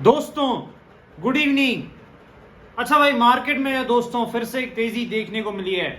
दोस्तों good evening. अच्छा भाई, मार्केट में दोस्तों फिर से एक तेजी देखने को मिली है।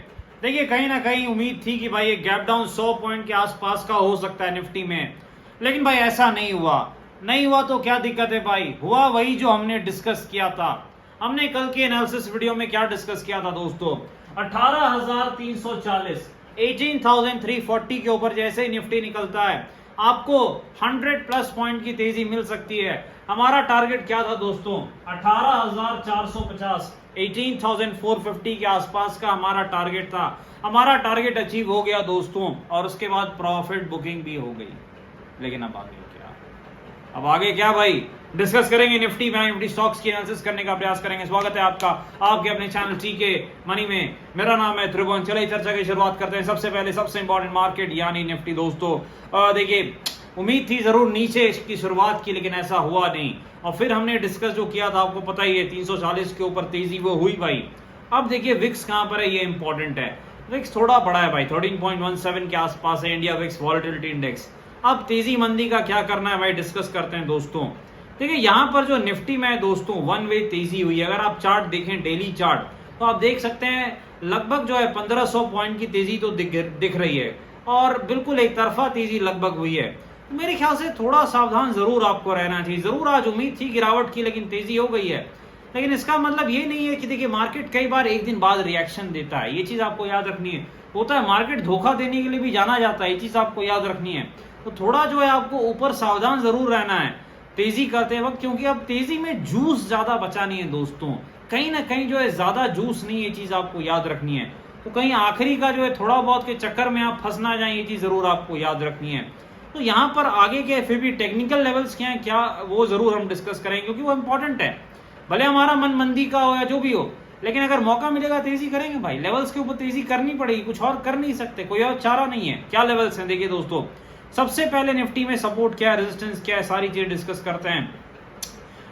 देखिए, कहीं ना कहीं उम्मीद थी कि भाई एक गैप डाउन 100 पॉइंट के आसपास का हो सकता है निफ्टी में, लेकिन भाई ऐसा नहीं हुआ तो क्या दिक्कत है भाई, हुआ वही जो हमने डिस्कस किया था। हमने कल के एनालिसिस वीडियो में क्या डिस्कस किया था दोस्तों, 18,340 18,340 के ऊपर जैसे ही निफ्टी निकलता है आपको 100 प्लस पॉइंट की तेजी मिल सकती है। हमारा टारगेट क्या था दोस्तों, 18,450 18,450 के आसपास का हमारा टारगेट था। हमारा टारगेट अचीव हो गया दोस्तों, और उसके बाद प्रॉफिट बुकिंग भी हो गई। लेकिन अब आगे क्या भाई, डिस्कस करेंगे निफ्टी बैंक निफ्टी स्टॉक्स की एनालिसिस करने का प्रयास करेंगे। स्वागत है आपका आपके अपने चैनल टीके मनी में। मेरा नाम है त्रिभुवन। चलिए चर्चा की शुरुआत करते हैं। सबसे पहले सबसे इंपॉर्टेंट मार्केट यानी निफ्टी दोस्तों। देखिए, उम्मीद थी जरूर नीचे की शुरुआत की, लेकिन ऐसा हुआ नहीं। और फिर हमने डिस्कस जो किया था आपको पता ही है, 340 के ऊपर तेजी वो हुई भाई। अब देखिए विक्स कहां पर है, ये इंपॉर्टेंट है। विक्स थोड़ा बड़ा है भाई, 13.17 के आसपास है इंडिया विक्स वॉलेटिलिटी इंडेक्स। अब तेजी मंदी का क्या करना है भाई, डिस्कस करते हैं दोस्तों। देखिए, यहां पर जो निफ्टी में है दोस्तों, वन वे तेजी हुई है। अगर आप चार्ट देखें, डेली चार्ट, तो आप देख सकते हैं लगभग जो है 1500 पॉइंट की तेजी तो दिख रही है, और बिल्कुल एक तरफा तेजी लगभग हुई है। तो मेरे ख्याल से थोड़ा सावधान जरूर आपको रहना चाहिए। जरूर आज उम्मीद थी गिरावट की, लेकिन तेजी हो गई है। लेकिन इसका मतलब ये नहीं है कि देखिए मार्केट कई बार एक दिन बाद रिएक्शन देता है, ये चीज आपको याद रखनी है। होता है, मार्केट धोखा देने के लिए भी जाना जाता है, ये चीज आपको याद रखनी है। तो थोड़ा जो है आपको ऊपर सावधान जरूर रहना है तेजी करते वक्त, क्योंकि अब तेजी में जूस ज्यादा बचा नहीं है दोस्तों। कहीं ना कहीं जो है ज्यादा जूस नहीं, ये चीज आपको याद रखनी है। तो कहीं आखिरी का जो है थोड़ा बहुत के चक्कर में आप फंस ना जाए, ये चीज जरूर आपको याद रखनी है। तो यहाँ पर आगे के फिर भी टेक्निकल लेवल्स क्या है, क्या वो जरूर हम डिस्कस करेंगे, क्योंकि वो इंपॉर्टेंट है। भले हमारा मन मंदी का हो या जो भी हो, लेकिन अगर मौका मिलेगा तेजी करेंगे भाई। लेवल्स के ऊपर तेजी करनी पड़ेगी, कुछ और कर नहीं सकते, कोई और चारा नहीं है। क्या लेवल्स हैं देखिए दोस्तों। सबसे पहले निफ्टी में सपोर्ट क्या है, रेजिस्टेंस क्या है, सारी चीजें डिस्कस करते हैं।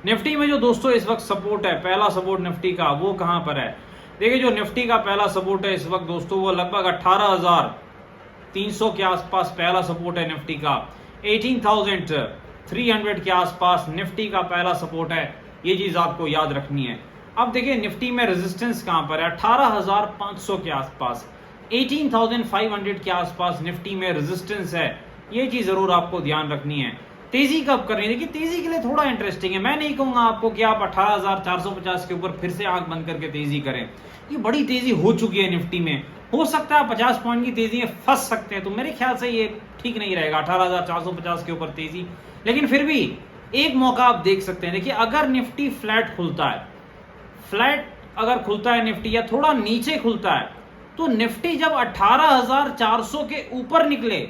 निफ्टी में जो दोस्तों इस वक्त सपोर्ट है, पहला सपोर्ट निफ्टी का वो कहां पर है। देखिए, जो निफ्टी का पहला सपोर्ट है इस वक्त दोस्तों, वो लगभग 18,300 के आसपास पहला सपोर्ट है निफ्टी का। 18,300 के आसपास निफ्टी का पहला सपोर्ट है, ये चीज आपको याद रखनी है। अब देखिए निफ्टी में रेजिस्टेंस कहां पर है, 18,500 के आसपास। 18,500 के आसपास निफ्टी में रेजिस्टेंस है, ये चीज जरूर आपको ध्यान रखनी है। तेजी कब करनी है, देखिए तेजी के लिए थोड़ा इंटरेस्टिंग है। मैं नहीं कहूंगा आपको कि आप 18,450 के ऊपर फिर से आंख बंद करके तेजी करें। ये बड़ी तेजी हो चुकी है निफ्टी में, हो सकता है 50 पॉइंट की तेजी में फंस सकते हैं, तो मेरे ख्याल से ये ठीक नहीं रहेगा 18,450 के ऊपर तेजी। लेकिन फिर भी एक मौका आप देख सकते हैं। देखिए, अगर निफ्टी फ्लैट खुलता है, फ्लैट अगर खुलता है निफ्टी, या थोड़ा नीचे खुलता है, तो निफ्टी जब 18,400 के ऊपर निकले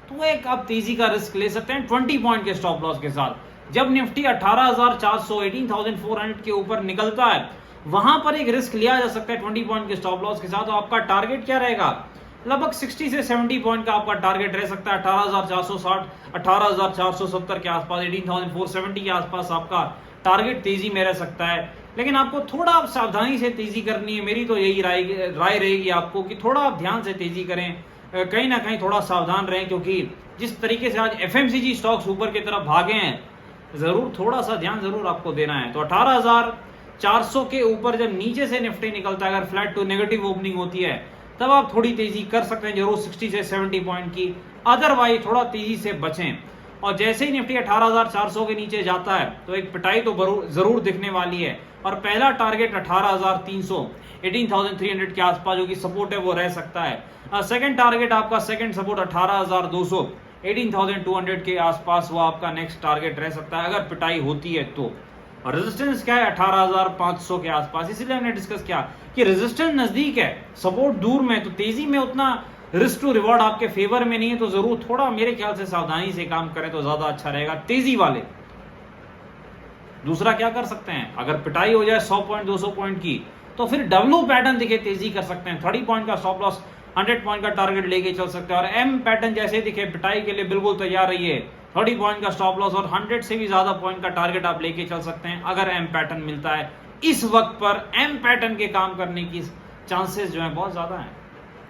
तो एक आप तेजी का रिस्क ले सकते हैं 20 पॉइंट के स्टॉप लॉस के साथ। जब निफ्टी 18,400 18,400 के ऊपर निकलता है, वहां पर एक रिस्क लिया जा सकता है 20 पॉइंट के स्टॉप लॉस के साथ। तो आपका टारगेट क्या रहेगा, लगभग 60 से 70 पॉइंट का आपका टारगेट रह सकता है। 18,460 18,470 के आसपास, 18,470 के आसपास आपका टारगेट तेजी में रह सकता है। लेकिन आपको थोड़ा सावधानी से तेजी करनी है। मेरी तो यही राय रहेगी आपको कि थोड़ा आप ध्यान से तेजी करें, कहीं ना कहीं थोड़ा सावधान रहें, क्योंकि जिस तरीके से आज एफएमसीजी स्टॉक्स ऊपर की तरफ भागे हैं, जरूर थोड़ा सा ध्यान जरूर आपको देना है। तो 18,400 के ऊपर जब नीचे से निफ्टी निकलता है, अगर फ्लैट टू नेगेटिव ओपनिंग होती है, तब आप थोड़ी तेजी कर सकते हैं जरूर 60 से 70 पॉइंट की। अदरवाइज थोड़ा तेजी से बचें। और जैसे ही निफ्टी 18,400 के नीचे जाता है, तो एक पिटाई तो जरूर दिखने वाली है। और पहला टारगेट 18,300 18,300 के आसपास जो कि सपोर्ट है वो रह सकता है। सेकंड टारगेट आपका, सेकंड सपोर्ट 18,200 18,200 के आसपास, वो आपका नेक्स्ट टारगेट रह सकता है अगर पिटाई होती है तो। और रेजिस्टेंस क्या है, 18,500 के आसपास। इसीलिए हमने डिस्कस किया कि रेजिस्टेंस नजदीक है, सपोर्ट दूर में, तो तेजी में उतना रिस्क टू रिवॉर्ड आपके फेवर में नहीं है। तो जरूर थोड़ा मेरे ख्याल से सावधानी से काम करें तो ज्यादा अच्छा रहेगा तेजी वाले। दूसरा क्या कर सकते हैं, अगर पिटाई हो जाए 100 पॉइंट 200 पॉइंट की, तो फिर डब्ल्यू पैटर्न दिखे तेजी कर सकते हैं। 30 पॉइंट का स्टॉप लॉस, 100 पॉइंट का टारगेट लेके चल सकते हैं। और एम पैटर्न जैसे दिखे पिटाई के लिए बिल्कुल तैयार रहिए। 30 पॉइंट का स्टॉप लॉस और 100 से भी ज्यादा पॉइंट का टारगेट आप लेके चल सकते हैं अगर एम पैटर्न मिलता है। इस वक्त पर एम पैटर्न के काम करने की चांसेस जो है बहुत ज्यादा है।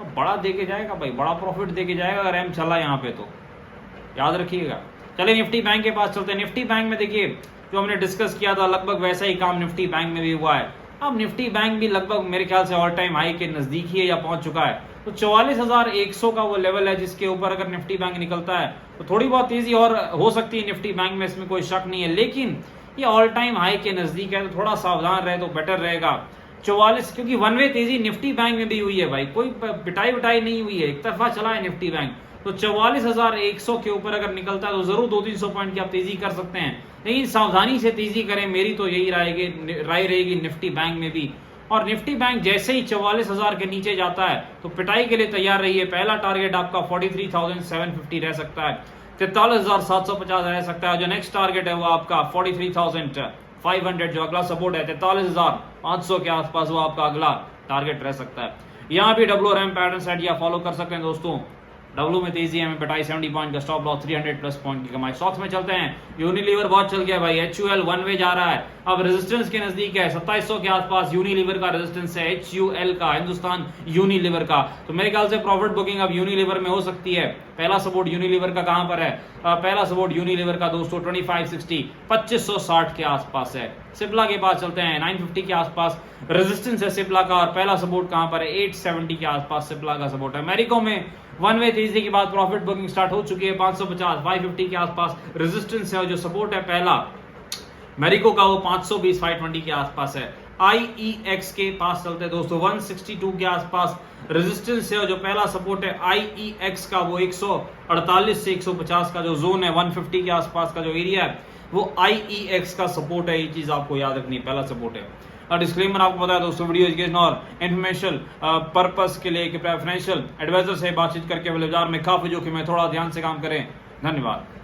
अब बड़ा देके जाएगा भाई, बड़ा प्रॉफिट देके जाएगा अगर एम चला यहाँ पे, तो याद रखिएगा। चले निफ्टी बैंक के पास चलते हैं। निफ्टी बैंक में देखिए जो हमने डिस्कस किया था लगभग वैसा ही काम निफ्टी बैंक में भी हुआ है। अब निफ्टी बैंक भी लगभग मेरे ख्याल से ऑल टाइम हाई के नजदीक ही है या पहुंच चुका है। तो 44,100 का वो लेवल है जिसके ऊपर अगर निफ्टी बैंक निकलता है तो थोड़ी बहुत तेजी और हो सकती है निफ्टी बैंक में, इसमें कोई शक नहीं है, लेकिन ये ऑल टाइम हाई के नजदीक है तो थोड़ा सावधान रहे तो बेटर रहेगा। 44, क्योंकि वन वे तेजी निफ्टी बैंक में भी हुई है भाई, कोई पिटाई विटाई नहीं हुई है, एक तरफा चला है निफ्टी बैंक। तो 44,100 के ऊपर अगर निकलता है तो जरूर 200-300 पॉइंट की आप तेजी कर सकते हैं, लेकिन सावधानी से तेजी करें, मेरी तो यही राय रहेगी निफ्टी बैंक में भी। और निफ्टी बैंक जैसे ही 44,000 के नीचे जाता है तो पिटाई के लिए तैयार रहिए। पहला टारगेट आपका 43,750 रह सकता है, 43,750 रह सकता है। जो नेक्स्ट टारगेट है वो आपका 43,500, जो अगला सपोर्ट है 43,500 के आसपास, वो आपका अगला टारगेट रह सकता है। यहाँ भी डब्ल्यू और एम पैटर्न सेट या फॉलो कर सकते हैं दोस्तों। डब्ल्यू में तेजी है, पिटाई 70 पॉइंट का, स्टॉप लॉस 300 प्लस पॉइंट की कमाई। स्टॉक्स में चलते हैं, यूनिलीवर बहुत चल गया भाई, HUL वन वे जा रहा है, अब रेजिस्टेंस के नजदीक है 2700 के आसपास यूनिलीवर का रेजिस्टेंस है, HUL का, हिंदुस्तान यूनिलीवर का। तो मेरे ख्याल से प्रॉफिट बुकिंग अब यूनिलीवर में हो सकती है। पहला सपोर्ट यूनिलीवर का कहां पर है? पहला सपोर्ट यूनिलीवर का दोस्तों 2560, 2560 के आसपास है। सिप्ला के पास चलते हैं, 950 के आसपास रेजिस्टेंस है सिप्ला का, और पहला सपोर्ट कहां पर है? 870 के आसपास सिप्ला का सपोर्ट है। मैरिको में वन वे तेजी के बाद प्रॉफिट बुकिंग स्टार्ट हो चुकी है, 550, 550 के आसपास रेजिस्टेंस है, और जो सपोर्ट है पहला मैरिको का वो 520, 520 के आसपास है। IEX के पास चलते हैं दोस्तों, 162 के आसपास रेजिस्टेंस है, और जो पहला सपोर्ट है IEX का वो 148 से 150 का जो जोन है, 150 के आसपास का जो एरिया है वो IEX का सपोर्ट है। ये चीज आपको याद रखनी है, पहला सपोर्ट है। और डिस्क्लेमर आपको बताया दोस्तों, वीडियो एजुकेशन और इन्फॉर्मेशन पर्पस के लिए फाइनेंशियल एडवाइजर से बातचीत करके बाजार में काफी जोखिम है, थोड़ा ध्यान से काम करें। धन्यवाद।